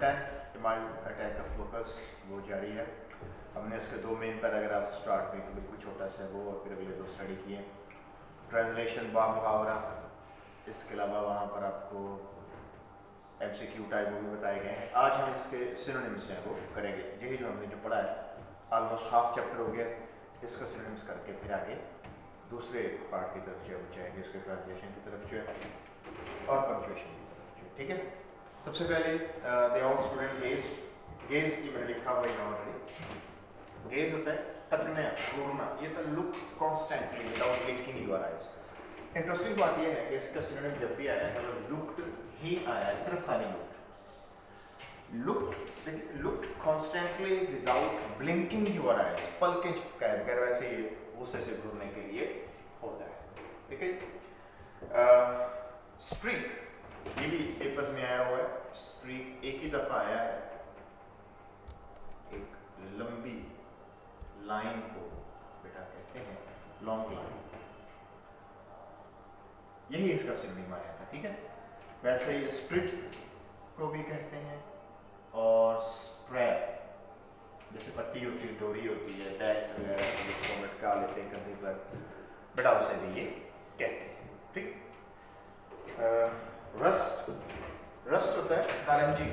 10 इमाइड attack का focus वो जारी है। हमने उसके दो मेन पैराग्राफ स्टार्ट में तो बिल्कुल छोटा सा वो और फिर अगले दो स्टडी किए। ट्रांसलेशन बा मुहावरा, इसके अलावा वहाँ पर आपको MCQ टाइप वो भी बताए गए हैं। आज हम इसके सिनोनिम्स हैं वो करेंगे। यही जो हमने जो पढ़ा है ऑलमोस्ट हाफ चैप्टर हो गया, इसका सिनोनिम्स करके फिर आगे दूसरे पार्ट की तरफ जो है जाएंगे, उसके ट्रांसलेशन की तरफ जो है और पंक्चुएशन की तरफ जो है। ठीक है, सबसे पहले they all student gauge. Gauge की मैंने लिखा हुआ है ऑलरेडी। गेज होता है तकना, घूरना। ये तो look constantly without blinking your eyes. Interesting बात यह है कि इसका सिनोनिम जब भी आया है वो लुक्ड ही आया है, सिर्फ खाली looked constantly without blinking your eyes, पलकें झपकाए बगैर, वैसे ये गुस्से से घूरने के लिए होता है। ठीक है। स्ट्रीक ये भी पेपर्स में आया हुआ है। स्ट्रीक एक ही दफा आया है, एक लंबी लाइन को बेटा कहते हैं लॉन्ग लाइन, यही इसका सिनोनिम आया था। ठीक है, वैसे ये स्प्रिट को भी कहते हैं और स्ट्रैप, जैसे पट्टी होती है, डोरी होती है, बैग्स वगैरह जिसको लटका लेते हैं कंधे पर, बेटा उसे भी ये कहते हैं। ठीक। रस्ट, रस्ट होता है नारंगी।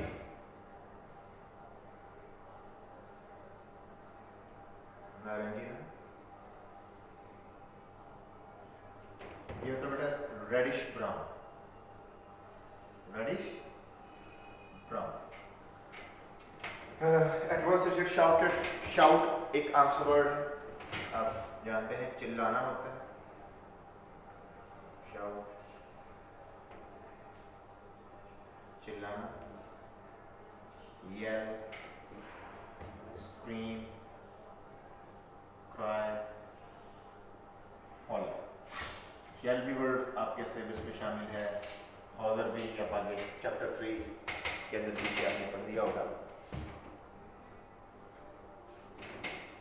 नारंगी ना, ये होता है बेटा reddish brown, reddish brown. Adverse subject shouted, shout एक आंसर वर्ड है, आप जानते हैं चिल्लाना होता है, शाउट चिल्लाना, yell scream, cry, holler. Yell भी वर्ड आपके सिलेबस में शामिल है, हॉलर भी आप आगे चैप्टर 3 के अंदर पीछे आपने पढ़ दिया होगा।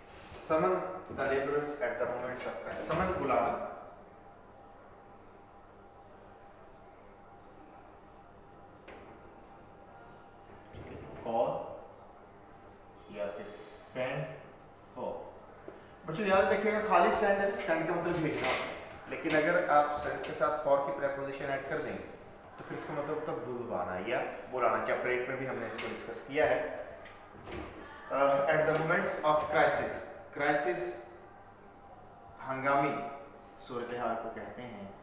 Summon the labourers at the moments of crisis, summon बुलाना, कॉल या फिर सेंड फॉर। बच्चों याद रखिएगा खाली सेंड है, सेंड का मतलब भेजना, लेकिन अगर आप सेंड के साथ फॉर की प्रेपोजिशन ऐड कर देंगे तो फिर इसका मतलब होता है बुलवाना या बुलाना। चैप्टर 8 में भी हमने इसको डिस्कस किया है। Eight the moments of crisis, crisis हंगामी सूरत हाल को कहते हैं।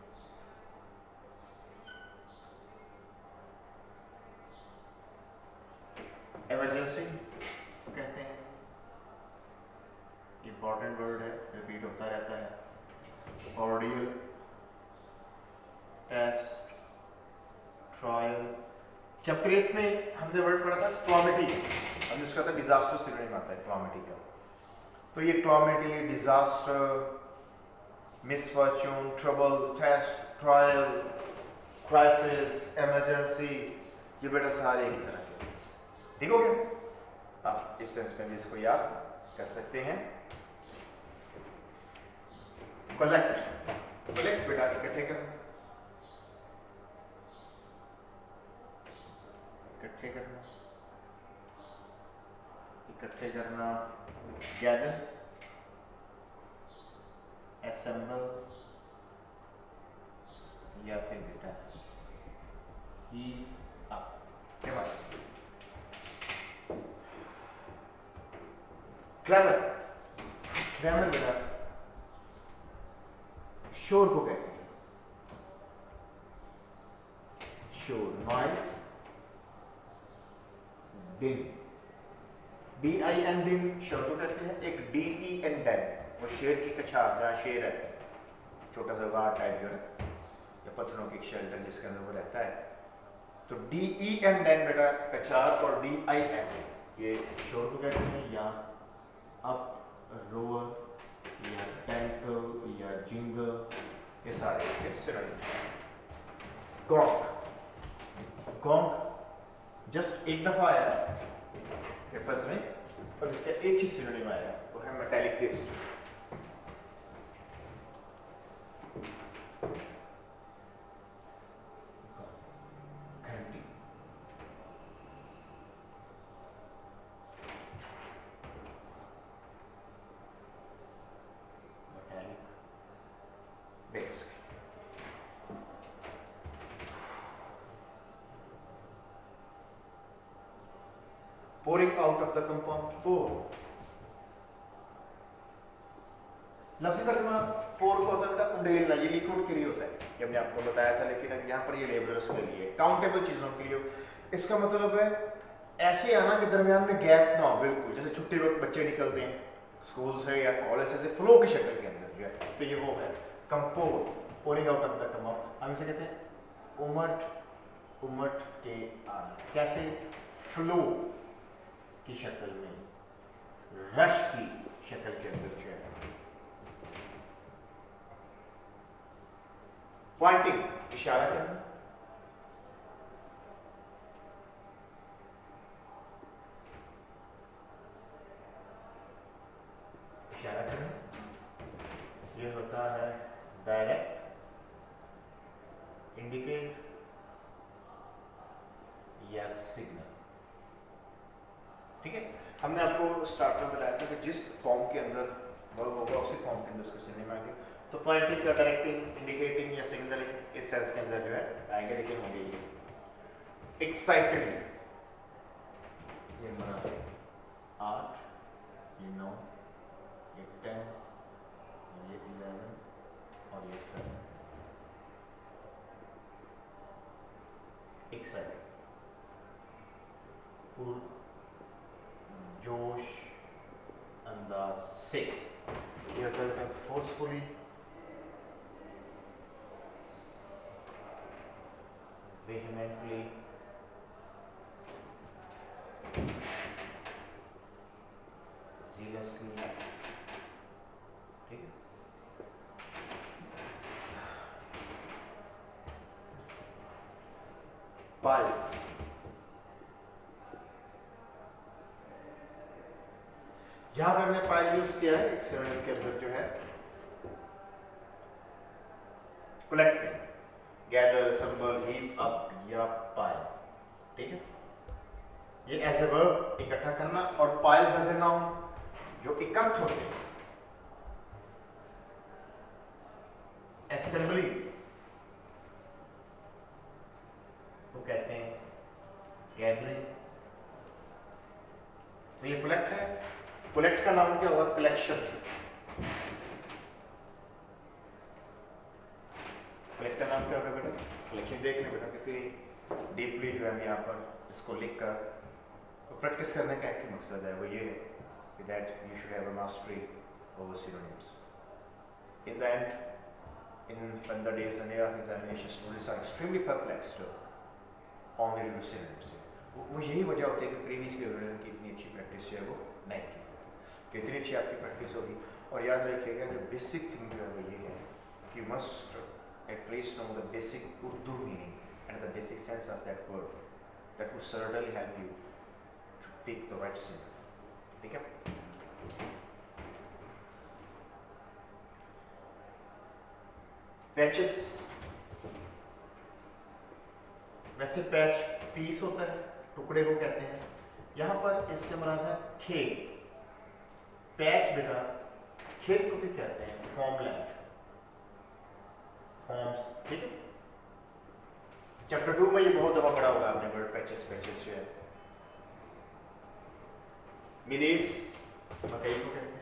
इमरजेंसी कहते हैं, इंपॉर्टेंट वर्ड है, रिपीट होता रहता है। Ordeal, test, trial. चैप्टर 8 में हमने वर्ड पढ़ा था क्लॉमिटी, हमने उसका था डिजास्टर सिनोनिम आता है क्लॉमिटी का। तो ये calamity, disaster, misfortune, trouble, test, trial, crisis, emergency, ये बेटा सारे एक ही तरह के। ठीक हो गया? आप इस सेंस में भी इसको याद कर सकते हैं। कलेक्ट, कलेक्ट बेटा इकट्ठे करना, इकट्ठे करना, इकट्ठे करना। गैदर, असेंबल या फिर बेटा ही अप। ट्रैवल, ट्रैवल बेटा शोर को कहते हैं, शोर, नॉइस। दिन, DIN दिन शोर को कहते हैं। एक DEN डेन, वो शेर की कछार, जहाँ शेर रहता है, छोटा सा गार्ड टाइप जो है या पत्थरों की शेल्टर जिसके अंदर वो रहता है। तो DEN डेन बेटा कछार, और DIN ये शोर को कहते हैं, या अप रोअर या टेंकल या जिंगल, ये सारे इसके सिनोनिम। गॉन्ग, गॉन्ग जस्ट एक दफा आया पेपर्स में और इसका एक ही सिनोनिम आया, वो है मेटालिक डिस्क। घंटी, pouring out of the compound, pour। लफ्ज़ी तर्जुमा pour को होता है बेटा उंडेलना, ये लिक्विड के लिए होता है, ये हमने आपको बताया था, लेकिन यहाँ पर ये लेबरर्स के लिए, काउंटेबल चीज़ों के लिए। इसका मतलब है ऐसे आना कि दरमियान में गैप ना हो, बिल्कुल जैसे छुट्टी वक्त बच्चे निकलते हैं स्कूल से या कॉलेज से, फ्लो की शक्ल के अंदर जो है, तो ये वो है compose, pouring out of the compound। हम इसे कहते हैं उमट उमट के आना, कैसे? फ्लो की शक्ल में, रश की शक्ल के अंदर जो है। पॉइंटिंग, इशारा करना, इशारा करना, ये होता है डायरेक्ट, इंडिकेट या सिग्नल। ठीक है, हमने आपको स्टार्ट में बताया था कि जिस फॉर्म के अंदर वर्ब होगा उसी फॉर्म के अंदर उसके सिनोनिम आएंगे। तो पॉइंटिंग या डायरेक्टिंग, इंडिकेटिंग या सिग्नलिंग इस सेंस के अंदर जो है आएंगे, लेकिन होंगे ये एक्साइटेडली, ये मना 8, ये 9, ये 10, ये 11 और ये 12। एक्साइटेड, जोश अंदाज से, ये होता है फोर्सफुली, vehemently, zealously। ठीक है, piles, यहां पे हमने पाइल यूज किया है एक सिनोनिम के अंदर जो है collecting, gather, assemble, heap up या पाइल। ठीक है, ये एज ए वर्ब इकट्ठा करना, और पाइल्स एज ए नाउन जो इकट्ठ होते हैं। असेंबली को कहते हैं गैदरिंग। तो ये कलेक्ट है, कलेक्ट का नाम क्या होगा? कलेक्शन। कलेक्ट का नाम क्या होगा बेटा? कलेक्शन। देख लें बेटा कितनी डीपली जो है हम यहाँ पर इसको लिख कर तो प्रैक्टिस करने का एक ही मकसद है, वो ये है कि that you should have a mastery over synonyms. In the end, when the days and era of examination, students are extremely perplexed on the use of synonyms. वो यही वजह होती है कि प्रीवियसली उन्होंने की इतनी अच्छी प्रैक्टिस जो है वो नहीं की, तो इतनी अच्छी आपकी प्रैक्टिस होगी। और याद रखिएगा जो बेसिक थिंग जो है वो ये है कि must at least know the basic Urdu meaning and the basic sense of that word. That would certainly help you to pick the right synonym. ठीक है? Patches, वैसे पैच पीस होता है, टुकड़े को कहते हैं। यहाँ पर इससे मुराद है खेल। पैच बेटा खेल को भी कहते हैं, फॉर्मलैंड, फॉर्म्स। ठीक है, चैप्टर 2 में ये बहुत दफा पढ़ा होगा आपने वर्ड पैचेस। पैचेस जो है मिलेज मकई को कहते हैं,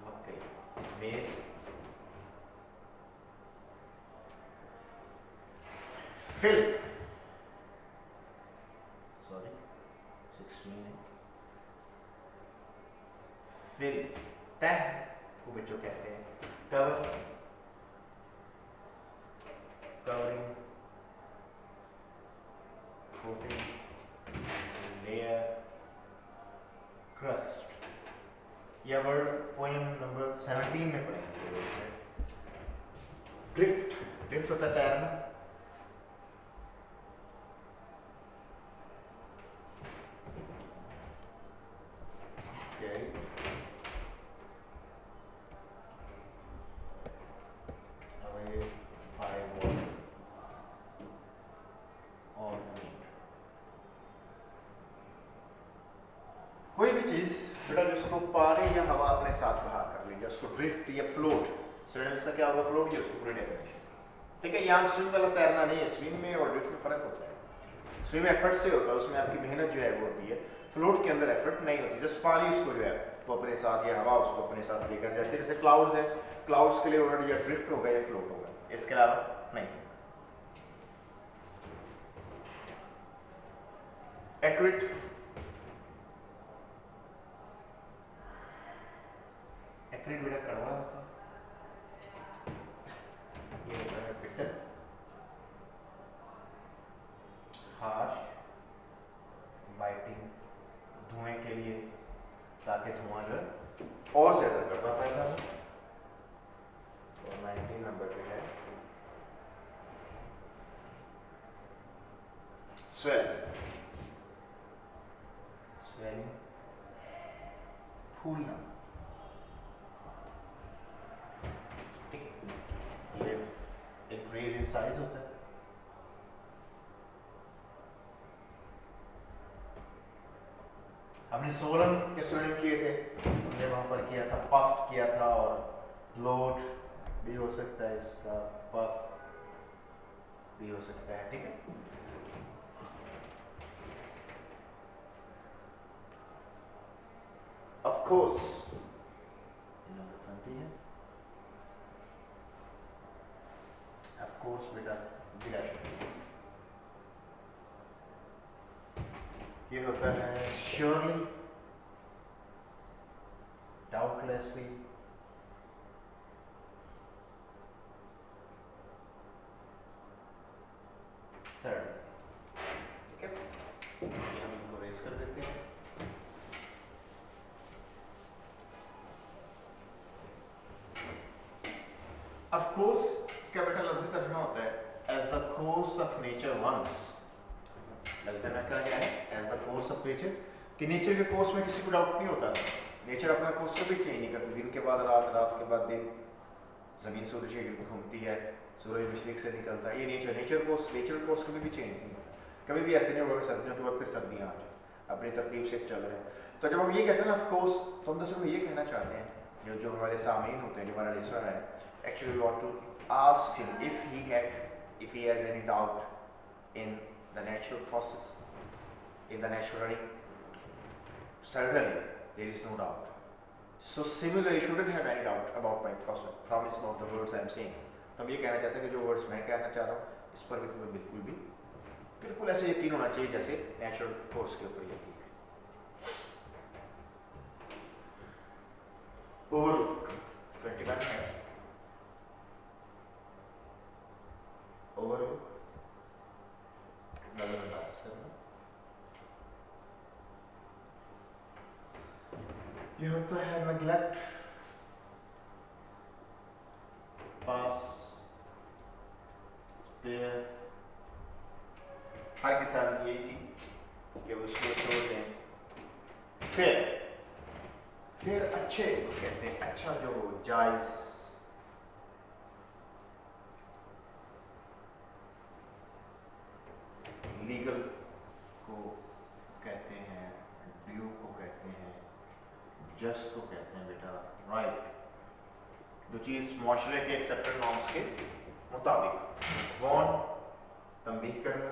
मकई, मेज, फिल, सॉरी 16 है, फिल, तह को बच्चों कहते हैं, cover, covering, coating, layer, crust. यह वर्ड पोएम नंबर 17 में पढ़ेंगे। ड्रिफ्ट, ड्रिफ्ट होता है तैरना। कोई भी चीज बेटा जिसको पानी या हवा अपने साथ बहा कर लीजिए उसको ड्रिफ्ट या फ्लोट। सिनोनिम्स का क्या होगा? फ्लोट की उसको पूरी डेफिनेशन। ठीक है, यहाँ स्विम वाला तैरना नहीं है, स्विम में और ड्रिफ्ट में फर्क होता है। स्विम एफर्ट से होता है, उसमें आपकी मेहनत जो है वो होती है, फ्लोट के अंदर एफर्ट नहीं होती, जस्ट पानी उसको जो है वो अपने साथ या हवा उसको अपने साथ लेकर जाती है। जैसे क्लाउड्स है, क्लाउड्स के लिए ऑलरेडी या ड्रिफ्ट होगा या फ्लोट होगा, इसके अलावा नहीं। एक्विट, एक्विट बेटा कड़वा होता है, ये होता है बिटर, हार्श, बाइटिंग, धुएं के लिए, ताकि धुआं जो है और ज्यादा कड़वा पैदा हो। और 19 नंबर पे है स्वेल, स्वेलिंग, फूलना, ठीक है, ये इंक्रीज इन साइज होता है। हमने सोलन के स्विमिंग किए थे, हमने वहां पर किया था, पफ किया था, और ब्लोट भी हो सकता है इसका, पफ भी हो सकता है, ठीक है। Of course, नंबर 20 है, of course बेटा डिरेक्शन, ये होता है surely, doubtlessly, certainly, ठीक है, ये हम इनको रेस कर देते हैं। Of course क्या बेटा लफ्ज़ी तर्जुमा होता है as the course of nature once, लफ्ज़ में क्या है as the course of nature, कि नेचर के कोर्स में किसी को डाउट नहीं होता, नेचर अपना कोर्स कभी चेंज नहीं करती, दिन के बाद रात, रात के बाद दिन, ज़मीन सूरज के गिर्द घूमती है, सूरज मशरिक से निकलता है, ये नेचर कोर्स कभी भी चेंज नहीं होता, कभी भी ऐसे नहीं होगा कि सर्दियों के बाद फिर सर्दियाँ आ जाए, अपनी तरतीब से चल रहे हैं। तो जब हम ये कहते हैं ना ऑफ कोर्स, तो हम दरअसल में ये कहना चाहते हैं, जो हमारे सामीन होते हैं, जो हमारा लिसनर है, actually we want to ask him if he has any doubt in the natural process, in the natural running. Certainly there is no doubt. So similarly, you shouldn't have any doubt about my promise about the words I am saying. तो हम ये कहना चाहते हैं कि जो words मैं कहना चाह रहा हूँ इस पर भी तुम्हें बिल्कुल ऐसे यकीन होना चाहिए जैसे नेचुरल कोर्स के ऊपर यकीन है। ओवरलुक 21 है, ओवरलुक नजरअंदाज करना, ये होता है नेग्लेक्ट, पास, स्पेयर, हर के साथ ये थी कि उसको छोड़ दें। फिर अच्छे कहते हैं, अच्छा जो जायज, लीगल को कहते हैं, ड्यू को कहते हैं, जस्ट को कहते हैं बेटा राइट, जो चीज माशरे के एक्सेप्टेड नॉर्म्स के मुताबिक, वार्न तंबीह करना।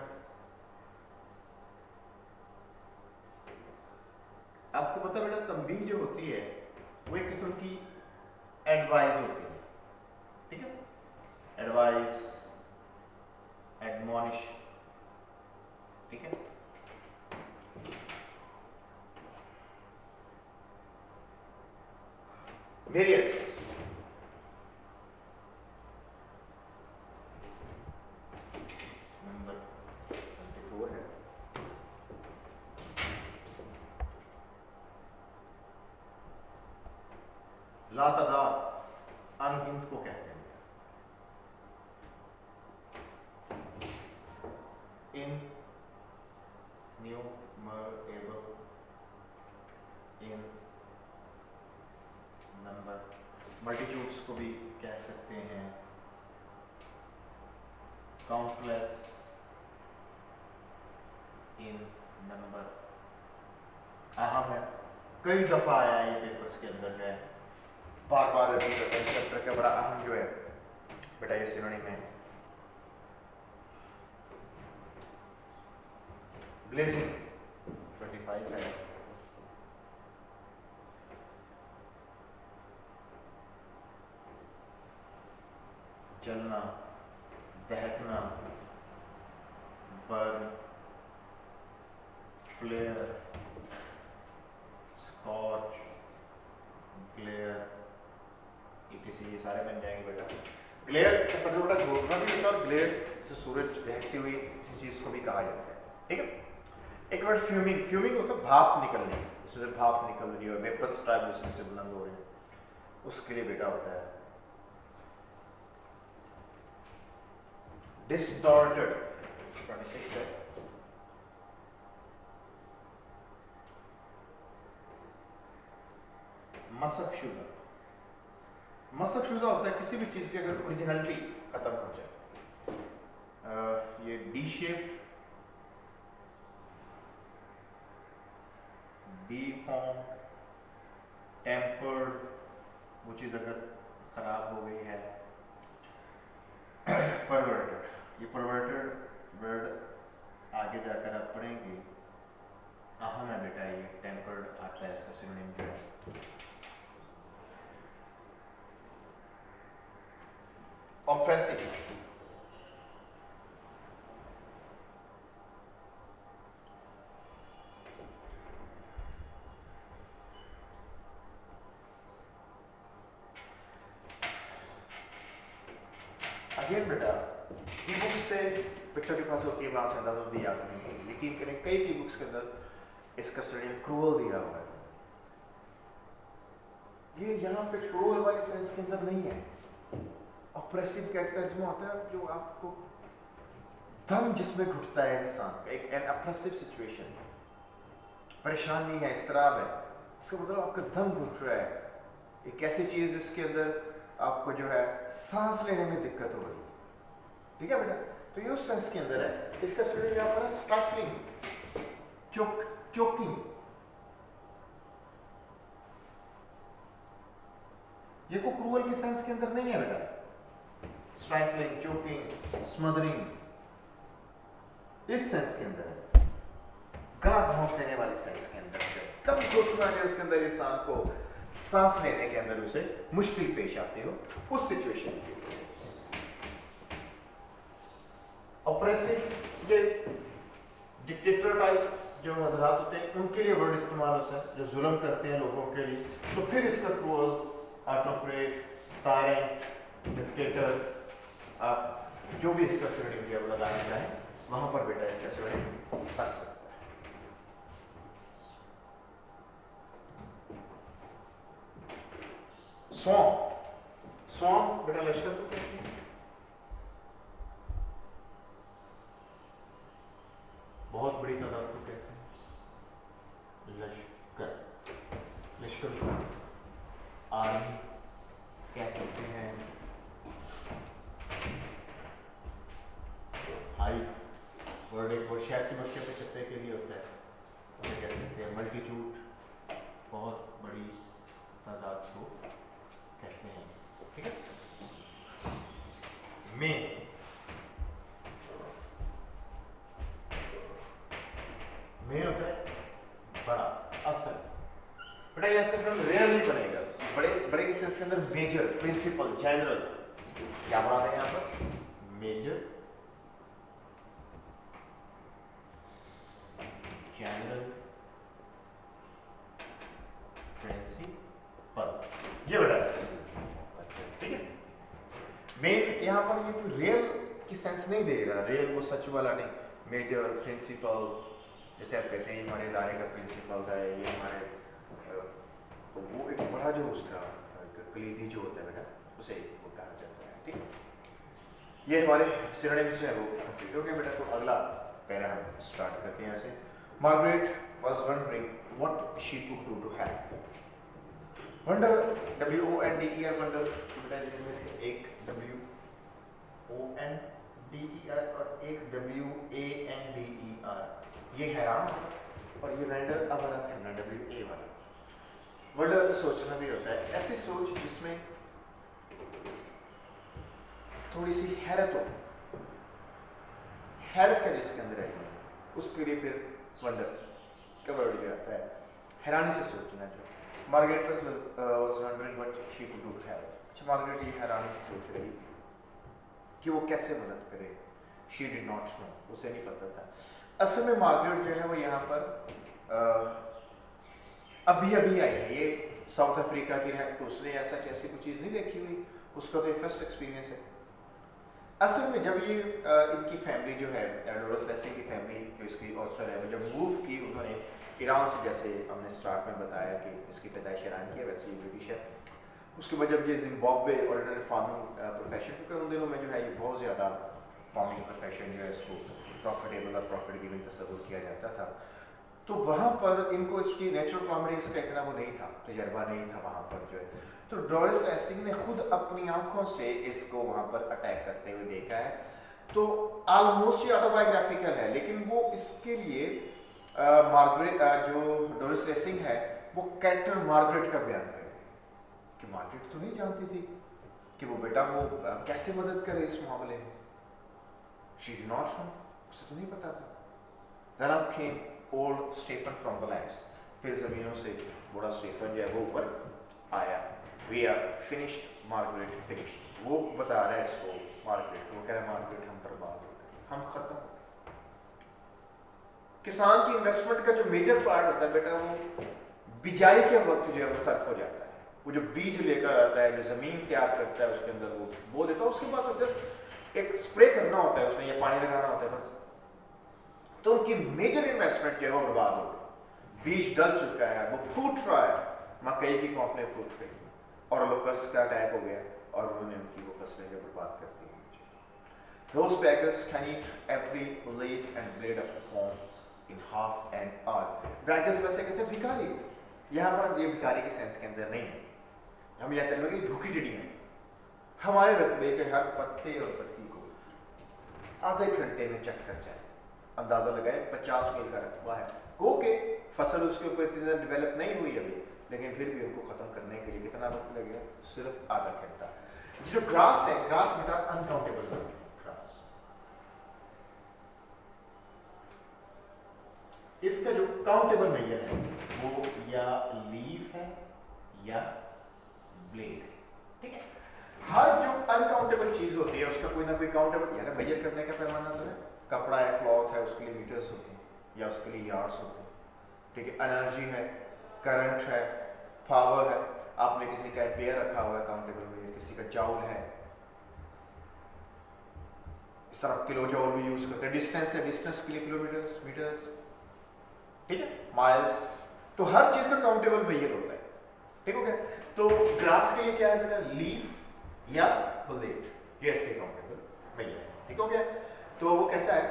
आपको पता बेटा तंबीह जो होती है वो एक किस्म की एडवाइस होती है, ठीक है, एडवाइस, एडमोनिश, ठीक है। वेरिएट्स, नंबर 24 है, लातादाद, अनगिनत को कहते हैं, इन न्यूमरेबल, इन नंबर, मल्टीट्यूड्स को भी कह सकते हैं, काउंटलेस, इन नंबर, अहम है, कई दफा आया ये पेपर्स के अंदर है, बार बार रिपीट होता है, चैप्टर का बड़ा अहम जो है बेटा ये सिनोनिम है, ग्लेजिंग 25 है। जलना, दहकना, burn, flare, scorch, glare, etc ये सारे बन जाएंगे बेटा। ग्लेयर का मतलब बेटा झोंकना भी होता है और ग्लेयर जैसे सूरज दहकती हुई किसी चीज को भी कहा जाता है, ठीक है। एक वर्ड फ्यूमिंग, फ्यूमिंग होता है भाप निकलने, इसमें से भाप निकल रही है, वेपर्स टाइप जिसमें से बुलंद हो रहे हैं, उसके लिए बेटा होता है डिस्टॉर्टेड 26 है। मशक शुदा, मशक शुदा होता है किसी भी चीज की अगर ओरिजिनलिटी खत्म हो जाए। ये डी शेप, डिफॉर्म, टेम्पर्ड, वो चीज अगर खराब हो गई है। परवर्टेड, ये परवर्टेड वर्ड आगे जाकर आप पढ़ेंगे, अहम है बेटा, ये टेम्पर्ड आता है, इसका सिनोनिम जो है। ऑप्रेसिव, अगेन बेटा ई बुक से बच्चों के पास होती है, वहां से अंदाजा दिया करने के लिए, यकीन करें कई की बुक्स के अंदर इसका सिनोनिम क्रूअल दिया हुआ है। ये यहाँ पे क्रूअल वाली सेंस के अंदर नहीं है। ऑप्रेसिव का एक तर्जुमा होता है जो आपको दम जिसमें घुटता है इंसान का, एक एन ऑप्रेसिव सिचुएशन, परेशानी है, इस्तराब है, इसका मतलब आपका दम घुट रहा है, एक ऐसी चीज जिसके अंदर आपको जो है सांस लेने में दिक्कत हो रही है, ठीक है बेटा। तो ये उस सेंस के अंदर है। इसका सिनोनिम यहाँ पर है स्ट्राइफलिंग, चोकिंग। ये को क्रूअल के सेंस के अंदर नहीं है बेटा। स्ट्राइफलिंग, चोकिंग, स्मदरिंग इस सेंस के अंदर है, गला घोंट देने वाली सेंस के अंदर, तब घुटना है उसके अंदर इंसान को सांस लेने के अंदर उसे मुश्किल पेश आती हो, उस सिचुएशन के लिए। ऑपरेसिव, ये डिक्टेटर टाइप जो हजरात होते हैं उनके लिए वर्ड इस्तेमाल होता है, जो जुल्म करते हैं लोगों के लिए, तो फिर इसका क्रूअल, ऑटोक्रेट, टायरेंट, डिक्टेटर, आप जो भी इसका सिनोनिम जब लगाना चाहें वहां पर बेटा इसका सिनोनिम लग सकता है। स्वॉम्प, स्वॉम्प बेटा लश्कर को कहते हैं। बहुत बड़ी तादाद को कहते हैं लश्कर, लश्कर को आर्मी कह सकते हैं। हाइव वर्ड एक वर्ड शायद के बच्चे पे छत्ते के लिए होता है, उसे कह सकते हैं मल्टीट्यूड, बहुत बड़ी तादाद को कहते हैं, ठीक है। मेन, मेन होता है बड़ा, असल बेटा। ये इसका मतलब रेयर नहीं बनेगा, बड़े बड़े के सेंस के अंदर मेजर, प्रिंसिपल, जनरल, क्या बनाते हैं यहाँ पर, मेजर, जनरल, प्रिंसिपल, ये बेटा इसका, ठीक है। मेन यहाँ पर ये कोई रियल की सेंस नहीं दे रहा, रियल वो सच वाला नहीं, मेजर, प्रिंसिपल, जैसे आप कहते हैं ये हमारे इदारे का प्रिंसिपल है, ये हमारे वो एक बड़ा जो उसका कलीदी जो होता है बेटा, उसे वो कहा जाता है, ठीक। ये हमारे सिनोनिम्स हैं, वो कंप्लीट हो गया बेटा। तो अगला पैरा हम स्टार्ट करते हैं ऐसे। Margaret was wondering what she could do to help. Wonder, W-O-N-D-E-R, wonder बेटा इसमें एक W-O-N-D-E-R और एक W-A-N-D-E-R, ये हैरान और ये वेंडर अब अलग करना, W-A वाला। वंडर सोचना भी होता है, ऐसी सोच जिसमें थोड़ी सी हैरत हो, हैरत का जिसके अंदर है, उसके लिए फिर वंडर क्या वर्ड जो आता है, हैरानी से सोचना जो। Margaret was wondering what she could do to help. अच्छा, मार्गरेट ये हैरानी से सोच रही थी कि वो कैसे मदद करे। शी डिड नॉट नो, उसे नहीं पता था। असल में मार्गरेट जो है वो यहाँ पर अभी अभी आई है, ये साउथ अफ्रीका की है, तो उसने ऐसा ऐसी कोई चीज़ नहीं देखी हुई, उसका तो ये फर्स्ट एक्सपीरियंस है। असल में जब ये इनकी फैमिली जो है, डोरिस लेसिंग की फैमिली जो इसकी ऑथर है, वो जब मूव की उन्होंने ईरान से, जैसे हमने स्टार्ट में बताया कि इसकी पैदाइश ईरान की है, वैसे ये ब्रिटिश है। उसके बाद जब ये जिम्बाब्वे और इन्होंने फार्मिंग प्रोफेशन, क्योंकि उन दिनों में जो है ये बहुत ज़्यादा फार्मिंग प्रोफेशन जो है इसको प्रॉफिटेबल और प्रॉफिट गिविंग तस्वुर किया जाता था, तो वहाँ पर इनको इसकी नेचुरल कॉमेडीज का इतना वो नहीं था, तजर्बा नहीं था वहाँ पर जो है। तो डोरिस लेसिंग ने खुद अपनी आंखों से इसको वहाँ पर अटैक करते हुए देखा है। तो ऑलमोस्ट ये ऑटोबायोग्राफिकल है, लेकिन वो इसके लिए मार्गरेट जो डोरिस लेसिंग है वो कैरेक्टर मार्गरेट का बयान करे कि मार्गरेट तो नहीं जानती थी कि वो बेटा वो कैसे मदद करे इस मामले में। शी डिड नॉट नो, उसे तो नहीं पता था। Then up came old Stephen from the lands. फिर जमीनों से बड़ा स्टीफन जो है वो ऊपर आया। We are finished, Margaret finished. वो बता रहा है इसको मार्गरेट को, वो कह रहा है मार्गरेट हम बर्बाद हो गए, हम खत्म। किसान की इन्वेस्टमेंट का जो मेजर पार्ट होता है बेटा, वो बिजाई के वक्त जो है वो सर्फ हो जाता है। वो जो बीज लेकर आता है, जो जमीन तैयार करता है, उसके अंदर वो बो देता है, उसके बाद तो जस्ट एक स्प्रे करना होता है उसमें, या पानी लगाना होता है बस। तो उनकी मेजर इन्वेस्टमेंट जो है वो बर्बाद हो गई। बीज डल चुका है, वो फूट रहा है, मकई की कॉपलें फूट रही, और लोकस का अटैक हो गया और उन्होंने उनकी वो फसलें जो बर्बाद कर दी। Those beggars can eat every leaf and blade of the corn in half an hour. Beggars वैसे कहते हैं भिखारी। यहाँ पर ये भिखारी के सेंस के अंदर नहीं है, हम यह कहते हैं कि भूखी टिड्डियाँ हमारे रकबे के हर पत्ते और पत्ती को आधे घंटे में चट कर जाए। अंदाजा लगाए 50 मील का रकबा है, ओके फसल उसके ऊपर इतनी ज़्यादा डेवलप नहीं हुई अभी, लेकिन फिर भी उनको खत्म करने के लिए कितना वक्त लगेगा, सिर्फ आधा घंटा। जो ग्रास है, ग्रास बेटा अनकाउंटेबल ग्रास, इसका जो काउंटेबल मेजर है वो या लीफ है या ब्लेड, ठीक है। हर जो अनकाउंटेबल चीज होती है उसका कोई ना कोई काउंटेबल यार मेजर करने का पैमाना तो है। कपड़ा है, क्लॉथ है, उसके लिए मीटर्स होते हैं या उसके लिए यार्ड्स होते हैं, ठीक है। एनर्जी है, करंट है, पावर है, आपने किसी का एम्पेयर रखा हुआ है काउंटेबल में, किसी का जाउल है, इस तरह किलो जाउल भी यूज करते हैं। डिस्टेंस है, डिस्टेंस के लिए किलोमीटर्स, मीटर्स, ठीक है, माइल्स। तो हर चीज का काउंटेबल मेजर होता है, ठीक हो गया। तो ग्रास के लिए क्या है बेटा, लीफ या ब्लेड, ये इसके काउंटेबल मेजर है, ठीक हो गया। तो वो कहता है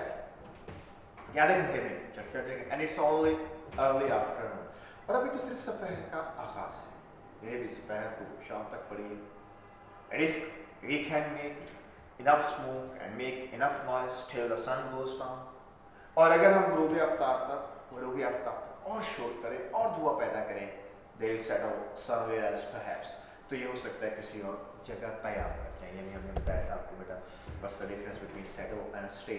आधे घंटे में चट कर देंगे, and it's only early afternoon, और अभी तो सिर्फ दोपहर का आगाज है, ये भी दोपहर को शाम तक पड़ी है। And if we can make enough smoke and make enough noise till the sun goes down, और अगर हम गरूब आफ्ताब तक और शोर करें और धुआं पैदा करें, they'll settle somewhere else perhaps, तो ये हो सकता है किसी और जगह तैयार कर जाए। यानी हमने बताया था आपको बेटा बस the difference between settle and stay.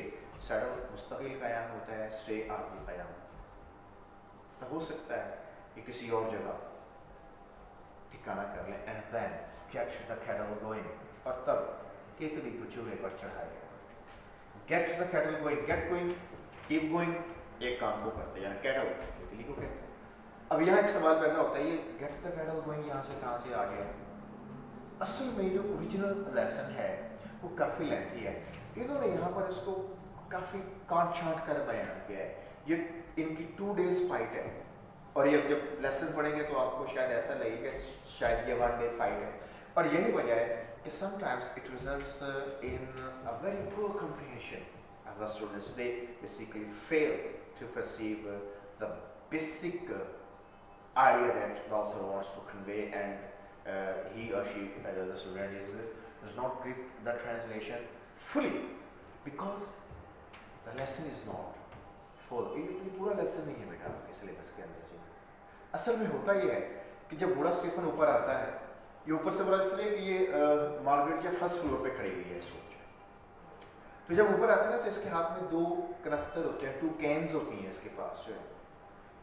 Settle मुस्तकिल कयाम होता है, स्टे आर्जी कयाम। तो हो सकता है कि किसी और जगह ठिकाना कर लें, and then catch the kettle going, और तब केतली को चूल्हे पर चढ़ाए। Get the kettle going, get going, keep going, एक काम को करते हैं, यानी कैटल केतली को कहते हैं। अब यहाँ एक सवाल पैदा होता है, ये गेट द कैटल गोइंग यहाँ से कहाँ से आ गया? असल में जो ओरिजिनल लेसन है वो काफ़ी लेंथी है, इन्होंने यहाँ पर इसको काफ़ी काट छांट कर बयान किया है। ये इनकी 2 days फाइट है, और ये जब लेसन पढ़ेंगे तो आपको शायद ऐसा लगेगा शायद ये 1 day फाइट है, और यही वजह है कि sometimes it results in a very poor comprehension of the students. They basically fail to perceive the basic idea that the author wants to convey, and he or she, the student, does not grip the translation fully because the lesson is not full. ये पूरा lesson नहीं है बेटा आपके syllabus के अंदर। जो असल में होता ये है कि जब बूढ़ा स्टीफन ऊपर आता है, ये ऊपर से बड़ा इसलिए कि ये मार्गरेट या फर्स्ट फ्लोर पे खड़ी हुई है, सोच तो जब ऊपर आता है ना तो इसके हाथ में 2 कनस्तर होते हैं, 2 कैन्स होती हैं इसके पास जो है।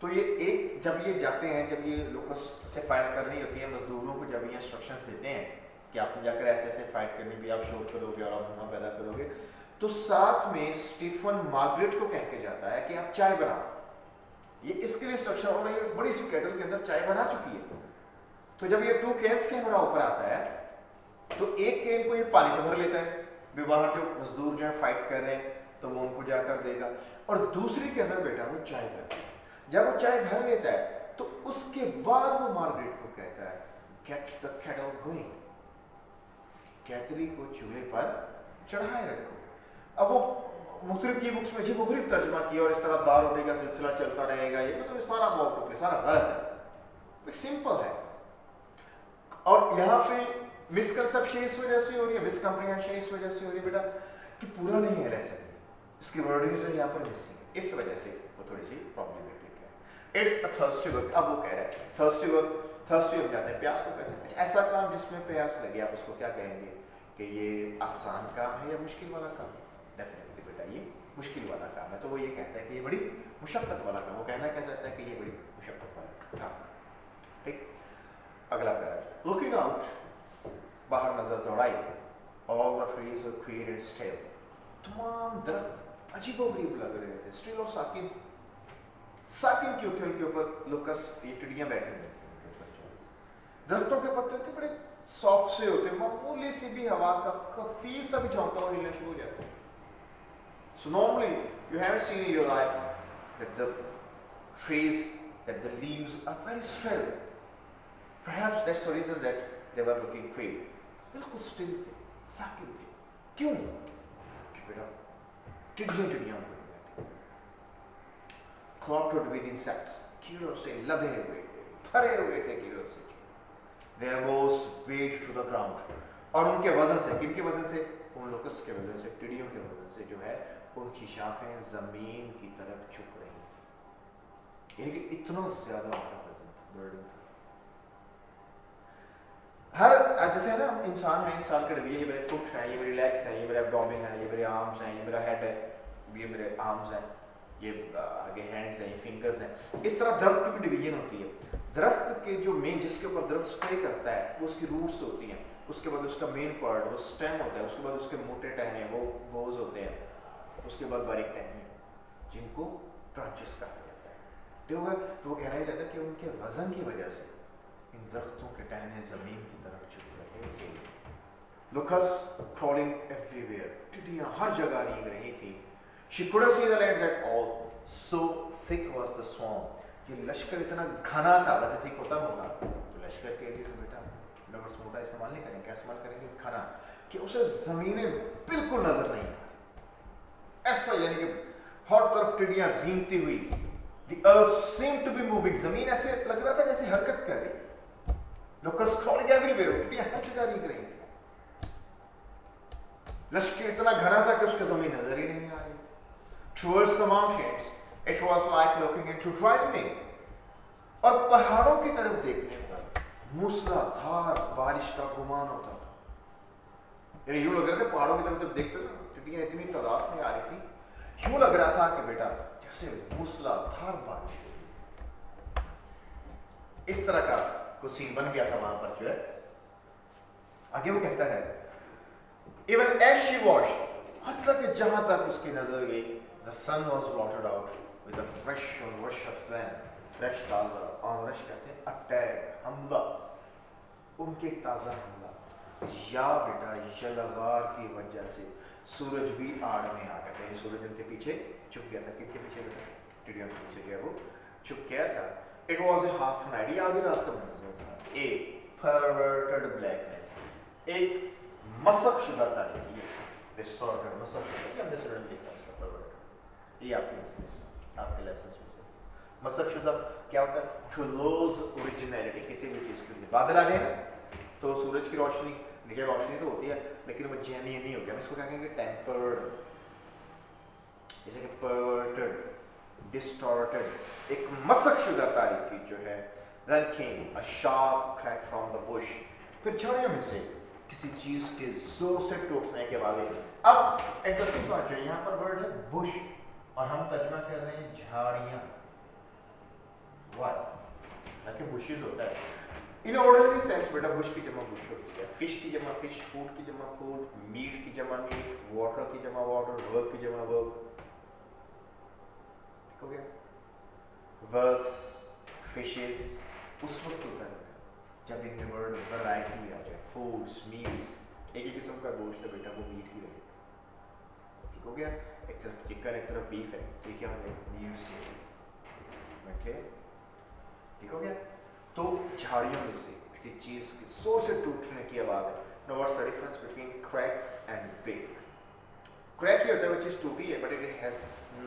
तो ये एक जब ये जाते हैं, जब ये लोकस से फाइट करनी होती है मजदूरों को, जब ये इंस्ट्रक्शंस देते हैं कि आपने जाकर ऐसे ऐसे फाइट करनी भी, आप शोर करोगे और आप धुआं पैदा करोगे, तो साथ में स्टीफन मार्गरेट को कह के जाता है कि आप चाय बनाओ। ये इसके लिए इंस्ट्रक्शन, और ये बड़ी सी केटल के अंदर चाय बना चुकी है। तो जब ये 2 कैन्स कैमरा ऊपर आता है तो एक कैन को ये पानी से भर लेता है, बाहर जो मजदूर जो है फाइट कर रहे हैं तो वो उनको जाकर देगा, और दूसरी के अंदर बेटा वो चाय भर। जब वो चाय भर लेता है तो उसके बाद वो मार्गरेट को कहता है गेट द केटल गोइंग, कैतली को चूल्हे पर चढ़ाए रखो। अब वो मुख्तलिफ की बुक्स में अजीब मुख्तलिफ तर्जमा किया, और इस तरह दार रोटी का सिलसिला चलता रहेगा, ये मतलब सारा बहुत सारा गलत है, सिंपल है। और यहाँ पे मिसकंसेप्शन इस वजह से हो रही है, मिसकम्प्रिहेंशन इस वजह से हो रही है बेटा कि पूरा नहीं है लेसन, इसकी वर्डिंग से यहाँ पर मिसिंग है, इस वजह से वो थोड़ी सी प्रॉब्लमेटिक है। It's a thirsty work. अब वो कह रहा है थर्स्टी वर्क, थर्स्टी वर्क जाते हैं प्यास को कहते हैं। ऐसा काम जिसमें प्यास लगे आप उसको क्या कहेंगे कि ये आसान काम है या मुश्किल वाला काम है? डेफिनेटली बेटा ये मुश्किल वाला काम है। तो वो ये कहता है कि ये बड़ी मुशक्कत वाला काम, वो कहना क्या चाहता है कि ये बड़ी मुशक्कत वाला काम। ठीक, अगला पैराग्राफ। लुकिंग आउट, बाहर नजर दौड़ाई, all the trees were queer and still, तमाम दरख्त अजीबोगरीब लग रहे थे, स्टिल और साकिन। साकिन क्यों थे उनके ऊपर? लुकस, ये चिड़ियां बैठे हुए थे उनके ऊपर। दरख्तों के पत्ते होते बड़े सॉफ्ट से होते, मामूली सी भी हवा का खफीफ सा भी झोंका हुआ हिलना शुरू हो जाता है। So normally you haven't seen in your life that the trees, that the leaves are very still. Perhaps that's the reason that they were looking quail. बिल्कुल स्टिल थे, साकिन थे। क्यों? कि बेटा टिड्डियां बैठे, clotted with insects, कीड़ों से लदे हुए थे, भरे हुए थे कीड़ों से। Their bows weighed to the ground, और उनके वजन से, किनके वजन से? उन लोकस के वजन से, टिड्डियों के वजन से जो है उनकी शाखें जमीन की तरफ झुक रही, यानी कि इतना ज्यादा उनका वजन था, बर्डन था। हर जैसे है ना, इंसान है, इंसान के रवैये, ये मेरे फुट हैं, ये मेरे लेग्स हैं, ये मेरे एब्डोमेन है, ये मेरे आर्म्स हैं, ये मेरा हेड है, ये मेरे आर्म्स हैं, ये आगे हैंड्स हैं, ये फिंगर्स हैं। इस तरह दरख्त की भी डिवीजन होती है। दरख्त के जो मेन, जिसके ऊपर दरख्त स्टे करता है, वो उसकी रूट्स होती हैं, उसके बाद उसका मेन पार्ट वो स्टेम होता है, उसके बाद उसके मोटे टहने वो बोज होते हैं, उसके बाद बारीक टहने जिनको ब्रांचेस कहा जाता है। तो वो कहना चाहता है कि उनके वजन की वजह से इन दरख्तों के टहने जमीन की तरफ झुक रहे थे। लुकस crawling everywhere, टिड्डियां हर जगह रेंग रही थी। She couldn't see the legs at all, so thick was the swarm. ये लश्कर इतना घना था, वैसे थिक होता होगा तो लश्कर के लिए तो बेटा लफ्ज़ मोटा इस्तेमाल नहीं करेंगे, क्या इस्तेमाल करेंगे? घना, कि उसे जमीनें बिल्कुल नजर नहीं आ, ऐसा यानी कि हर तरफ टिड्डियां रेंगती हुई। The earth seemed to be moving, जमीन ऐसे लग रहा था जैसे हरकत कर रही। Locust crawling everywhere, टिड्डियां हर जगह रेंग रही थी। लश्कर इतना घना था कि उसकी जमीन नजर ही नहीं आ रही। Towards the mountains, it was like looking into lightning. और पहाड़ों की तरफ देखने पर मूसलाधार बारिश का गुमान होता था। यानी यूं लग रहा था पहाड़ों की तरफ जब देखते ना, टिड्डियां इतनी तादाद में आ रही थी, यूं लग रहा था कि बेटा जैसे मूसलाधार बारिश। इस तरह का कुछ सीन बन गया था वहां पर जो है। आगे वो कहता है Even as she watched, हत्ता कि जहां तक उसकी नजर गई, the sun was blotted out with a fresh rush of them. Fresh ताजा, और रश कहते हैं अटैक, हमला, उनके ताजा हमला। या बेटा जलगार की वजह से सूरज भी आड़ में आ गया था। सूरज उनके पीछे छुप गया था। किसके पीछे बेटा? टिड्डियों के पीछे गया, वो छुप गया था। It was a half night, ये आधी रात का मंजर था। A perverted blackness, एक मसक शुदा तारीकी, distorted, मसक शुदा, ये हमने सुरन देखा इसका perverted, ये आपके लेसन्स में से। मसक शुदा क्या होता है? To lose originality, किसी भी चीज के लिए बादल आ गए तो सूरज की रोशनी, नीचे रोशनी तो होती है लेकिन वो जेन्युइन नहीं होती, हम इसको क्या कहेंगे? टेम्पर्ड, जैसे कि perverted, distorted, एक मसक शुदा तारीकी जो है। Then came a sharp crack from the bush, फिर झाड़ियों में से किसी चीज के जोर से टूटने के बाद। अब इंटरेस्टिंग बात है, यहाँ पर वर्ड है बुश और हम तर्जमा कर रहे हैं झाड़ियां। वाह, हालांकि बुशेस होता है इन ऑर्डिनरी सेंस। बेटा बुश की जमा बुश होती है, फिश की जमा फिश, फूड की जमा फूड, मीट की जमा मीट, वाटर की जमा वाटर, वर्क की जमा वर्क। ठीक हो गया? वर्क्स, फिशेस उस वक्त होता है जब इनमें वर्ड वैरायटी आ जाए। फूड्स, मीट्स, एक ही किस्म का गोश्त है बेटा, वो मीट ही रहे। ठीक हो गया? एक तरफ चिकन एक तरफ बीफ है, तो क्या हो गया? मीट्स है। क्लियर? ठीक हो गया? तो झाड़ियों में से किसी चीज के जोर से टूटने की आवाज है। Now what's the difference between crack and break? Crack ये होता है वो चीज टूटी है but it has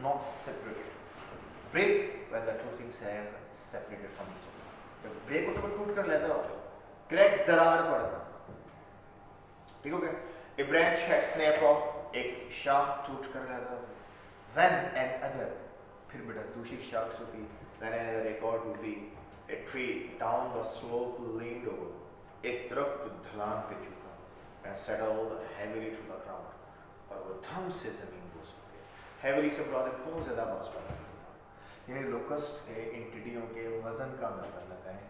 not separated. Break when the two things have separated from each other. जब ब्रेक होता है वो टूट कर लेता हो, क्रैक दरार पड़ता। ठीक हो गया? ए ब्रांच हैड स्नैप ऑफ, एक शाख टूट कर लेता। व्हेन एन अदर, फिर बेटा दूसरी शाख टूटी। व्हेन एन अदर, एक और टूटी। A tree down the slope leaned over, एक दरख्त ढलान पे झुका and settled heavily to the ground, और वो धम से जमीन को सूख गया। heavily से मुराद बहुत ज़्यादा मास पैदा करता है। यानी लोकस्ट के इन टिड्डियों के वजन का अंदाजा लगाएं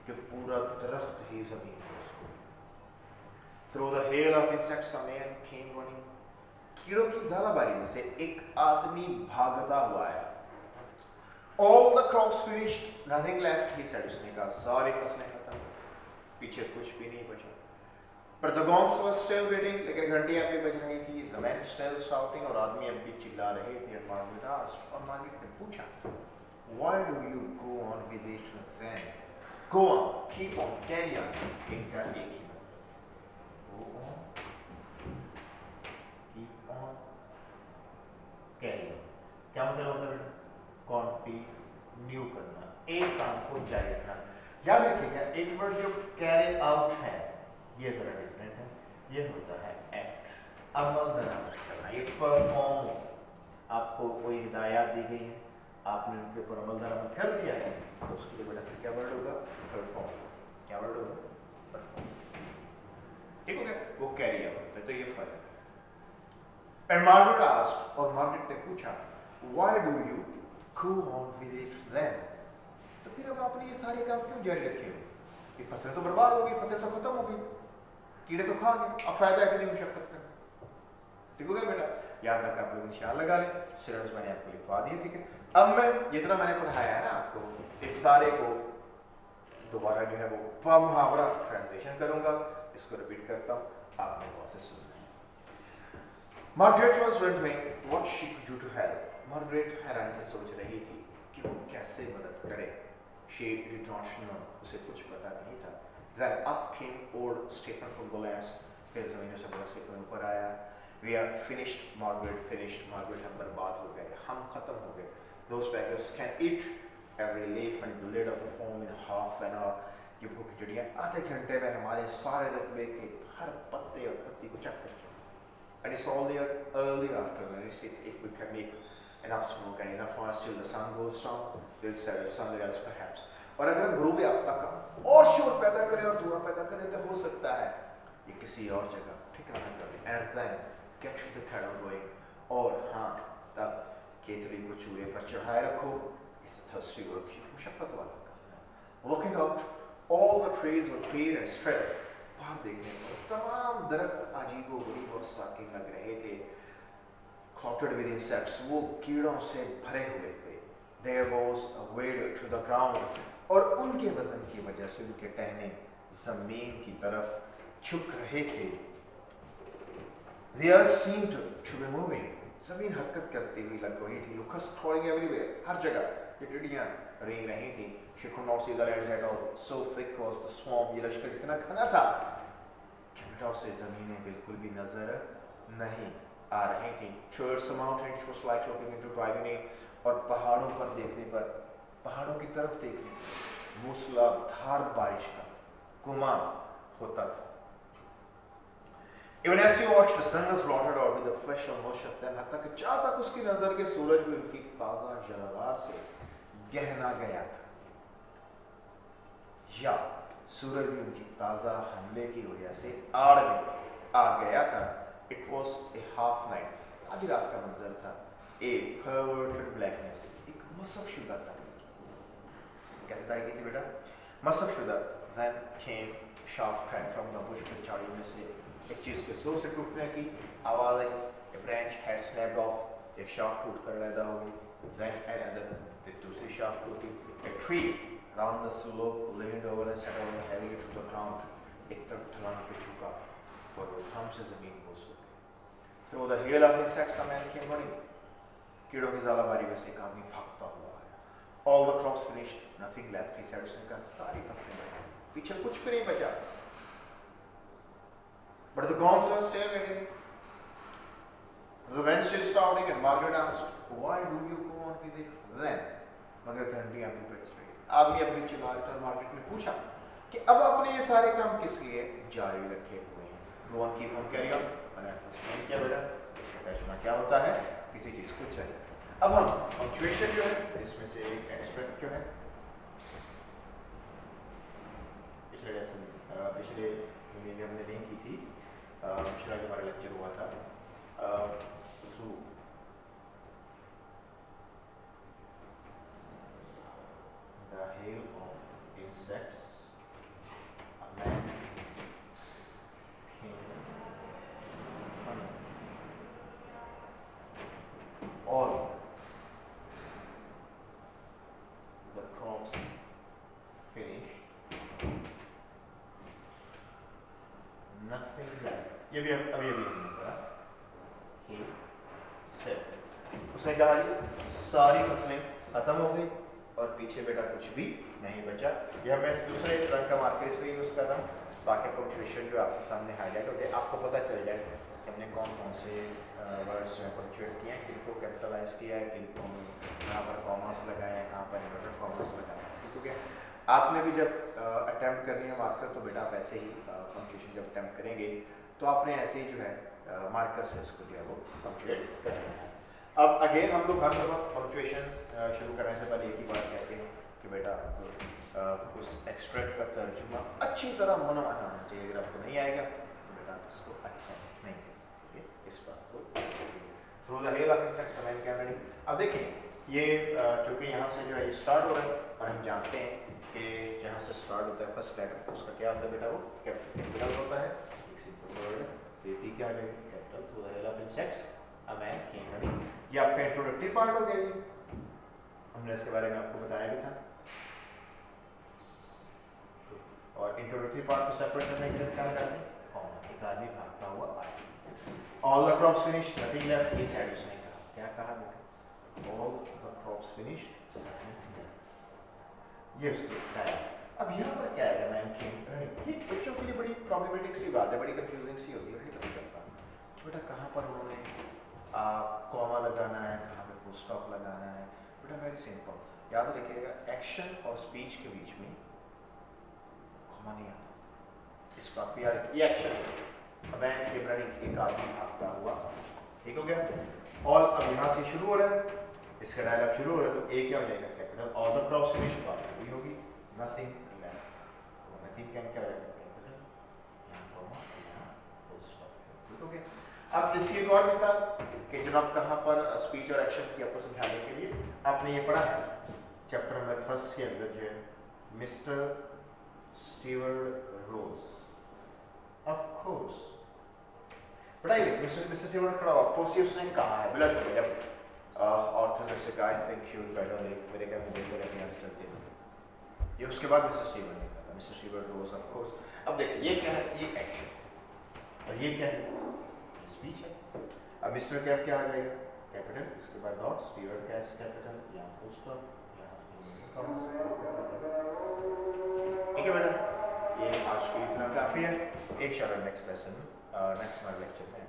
कि पूरा दरख्त ही जमीन को सूख गया। Through the hail of insects a man came running, कीड़ों की ज़ालाबारी में से एक आदमी भागता हुआ आया। All the crops finished, nothing left, he said. उसने कहा सारी फसलें खत्म, पीछे कुछ भी नहीं बचा। But the gongs were still beating, लेकिन घंटियां भी बज रही थी। The men still shouting, और आदमी अब भी चिल्ला रहे थे। And Margaret asked, और मार्गरेट ने पूछा, Why do you go on with it then? Go on, keep on, carry on. इनका एक ही मतलब, go on, keep on, carry on। क्या मतलब होता है बेटा? कंटिन्यू करना, एक काम को जारी रखना। याद रखिएगा एक वर्ड जो कैरी आउट है ये जरा डिफरेंट है, ये होता है एक्ट, अमल दरामद करना, ये परफॉर्म। आपको कोई हिदायत दी गई है, आपने उनके ऊपर अमल दरामद कर दिया है, तो उसके लिए बेटा क्या वर्ड होगा? परफॉर्म। क्या वर्ड होगा? परफॉर्म। ठीक हो गया? वो कैरी आउट होता है, तो ये फर्क है। एंड मार्गरेट आस्क्ड, और मार्गरेट ने पूछा, why do you go on with it then? तो फिर अब आपने ये सारे काम क्यों जारी रखे हो? ये फसल तो बर्बाद हो गई, फसल तो खत्म हो गई, कीड़े तो खा गए, अब फायदा है कि नहीं मुशक्कत करना। ठीक हो गया बेटा? यहाँ तक आप लोग निशान लगा लें, सिलेबस मैंने आपको लिखवा दिया। ठीक है? अब मैं जितना मैंने पढ़ाया है ना आपको, इस सारे को दोबारा जो है वो मुहावरा ट्रांसलेशन करूंगा, इसको रिपीट करता हूँ, आपने गौर से सुनना है। Margaret was wondering what she could do to help. Margaret हैरानी से सोच रही थी कि वो कैसे मदद करे। She did not know, उसे कुछ पता नहीं था। Then up came old Stephen from the lamps, फिर ज़मीनों से बड़ा स्टीफन ऊपर आया। We are finished, Margaret finished, Margaret हम बर्बाद हो गए, हम खत्म हो गए। Those beggars can eat every leaf and blade of the foam in half an hour. ये भूख चिड़िया आधे घंटे में हमारे सारे रकबे के हर पत्ते और पत्ती को चट कर जाए। And it's all there early afternoon. If we can make enough smoke and enough noise till the sun goes down, we'll settle somewhere else perhaps. और अगर हम गुरूब आफ्ता का और शोर पैदा करें और धुआं पैदा करें तो हो सकता है ये किसी और जगह ठिकाना करें। And then get the kettle going. और हाँ, तब केतली को चूल्हे पर चढ़ाए रखो। It's a thirsty work, मुशक्कत वाला काम है। Looking out, all the trees were clear and straight. बाहर देखने पर तमाम दरख्त अजीबो-गरीब और साकिन लग रहे थे। Cluttered with insects, वो कीड़ों से भरे हुए थे। There was a weight to the ground, और उनके वजन की वजह से उनके टहने जमीन की तरफ झुक रहे थे। The earth seemed to be moving, जमीन हरकत करती हुई लग रही थी। Locusts crawling everywhere, हर जगह ये टिड्डियां रेंग रही थी। She could not see the lands at all, so thick was the swarm, ये लश्कर इतना घना था कि बेटा उसे जमीनें बिल्कुल भी नजर नहीं आ रही थी। Towards the mountains was like looking into driving rain, और पहाड़ों पर देखने पर, पहाड़ों की तरफ देखने पर मूसलाधार बारिश का गुमान होता था। Even as she watched, the sun was blotted out with the fresh motion of them, हत्ता कि जहाँ तक उसकी नजर के सूरज भी उनकी ताजा जलवार से गहना गया था। या सूरज भी उनकी ताज़ा हमले की वजह से आड़ में आ गया था। It was a half night, आधी रात का मंजर था। ए परवर्टेड ब्लैकनेस, एक मसकशुदा तारीकी। कैसे तारीकी थी बेटा? मसकशुदा। Then came sharp cry from the bush, फिर झाड़ियों में से एक चीज़ के जोर से टूटने की आवाज़ आई। ए ब्रांच हैड स्नैप्ड ऑफ, एक शाख टूट कर अलहदा हो गई। देन अनदर, फिर दूसरी शाख टूटी। A tree around the slope leaned over and sat on the heavy to the ground, एक तरफ ढलान पे झुका और वो थम से जमीन को सो गई। Through the hail of insects a man came running, कीड़ों की ज़ालाबारी में से एक आदमी भागता हुआ आया। All the crops finished, nothing left, he said, उसने कहा सारी फसलें बची, पीछे कुछ भी नहीं बचा। But the gongs were staring at him. The men still shouting, and Margaret asked, "Why do you go on with it then?" मगर घंटी आंखों पे चढ़ी। आदमी अपनी चिल्लाए था। मार्केट ने पूछा कि अब आपने ये सारे काम किस लिए जारी रखे हुए हैं? Go on, keep on, carry on। मैंने एक्सप्लेन किया बेटा, इसका तर्जुमा क्या होता है किसी चीज को चाहिए। अब हम पंक्चुएशन जो है इसमें से एक एक्सट्रैक्ट जो है पिछले लेसन पिछले में हमने नहीं की थी, पिछला जो हमारा लेक्चर हुआ था through the hail of insects, a man came running. All the crops finished, nothing left. ये भी अभी नहीं पड़ा। He said, उसने कहा जी सारी फसलें खत्म हो गई और पीछे बेटा कुछ भी नहीं बचा। यह मैं दूसरे रंग का मार्कर इसलिए यूज़ कर रहा हूँ ताकि पंक्चुएशन जो आपके सामने हाईलाइट हो जाए, आपको पता चल जाए कि हमने कौन कौन से वर्ड्स जो है पंक्चुएट किए हैं, किनको कैपिटलाइज किया है, किनको कहाँ पर कॉमर्स लगाए हैं, कहाँ पर इन्वर्टेड कॉमर्स लगाए हैं। क्योंकि आपने भी जब अटैम्प्ट करनी है मार्कर तो बेटा आप ऐसे ही पंक्चुएशन जब अटैम्प्ट करेंगे तो आपने ऐसे ही जो है मार्कर से इसको जो है वो पंक्चुएट करना है। अब अगेन हम लोग हर दफ़ा पंक्चुएशन शुरू करने से पहले एक ही बात कहते हैं कि बेटा उस एक्सट्रैक्ट का तर्जुमा अच्छी तरह मनमाना होना चाहिए। अगर आपको नहीं आएगा तो बेटा आप इसको अटैम्प्ट नहीं कर सकते। इस बात को through the hell of insects man came running. अब देखिए ये चूँकि यहाँ से जो है ये स्टार्ट हो रहा है और हम जानते हैं कि जहाँ से स्टार्ट होता है फर्स्ट लेटर उसका क्या होता है बेटा, वो कैपिटल होता है। एक सिंपल वर्ड है, टी क्या है capital. Through the hell of insects a man came running। ये आपका इंट्रोडक्टरी पार्ट हो गया, हमने इसके बारे में आपको बताया भी था। और इंट्रोडक्टरी पार्ट को सेपरेट करने के लिए क्या लगाते हैं, कॉमा। एक आदमी भागता हुआ आया। All the crops finished, nothing left, ये साइड उसने कहा। क्या कहा बेटा? All the crops finished, nothing left, ये उसको बताया। अब यहाँ पर क्या आएगा, मैन केम रनिंग। ये बच्चों के लिए बड़ी प्रॉब्लमेटिक सी बात है, बड़ी कंफ्यूजिंग सी होती है बेटा, कहाँ पर उन्होंने कॉमा लगाना है, कहाँ पे फुल स्टॉप लगाना है। बेटा वेरी सिंपल, याद रखिएगा एक्शन और स्पीच के बीच में कॉमा नहीं आता। इस बात पे याद, ये एक्शन है, मैन केम रनिंग, एक आदमी भागता हुआ। ठीक हो गया। ऑल अब यहाँ से शुरू हो रहा है, इसका डायलॉग शुरू हो रहा है तो ए क्या हो जाएगा capital. All the crops finished, बात पूरी होगी। नथिंग लेफ्ट, नथिंग क्या क्या हो जाएगा कैपिटल, यहाँ कॉमा यहाँ फुल स्टॉप। ठीक हो गया। अब इसकी एक और मिसाल कि जनाब कहाँ पर स्पीच और एक्शन की आपको समझाने के लिए आपने ये पढ़ा है चैप्टर नंबर 1 के अंदर जो है Mister Stewart Rose. Of course बताइए मिस्टर स्टीवर्ट खड़ा, ऑफ कोर्स ये उसने कहा है बिला शुक्र। जब ऑथर ने कहा I think she will better, मेरे क्या मुझे तो रेफरेंस चलते हैं, ये उसके बाद मिस्टर स्टीवर्ट ने कहा, mister Stewart Rose of course. अब देखिए ये क्या है, ये एक्शन और ये क्या है, स्पीच है। अब मिस्टर कैप क्या आ जाएगा कैपिटल, इसके बाद डॉट, स्टीवर्ट कैस कैपिटल, यहाँ फुल स्टॉप, यहाँ ठीक है बेटा। ये आज की इतना काफी है। एक शायद नेक्स्ट लेसन नेक्स्ट लेक्चर में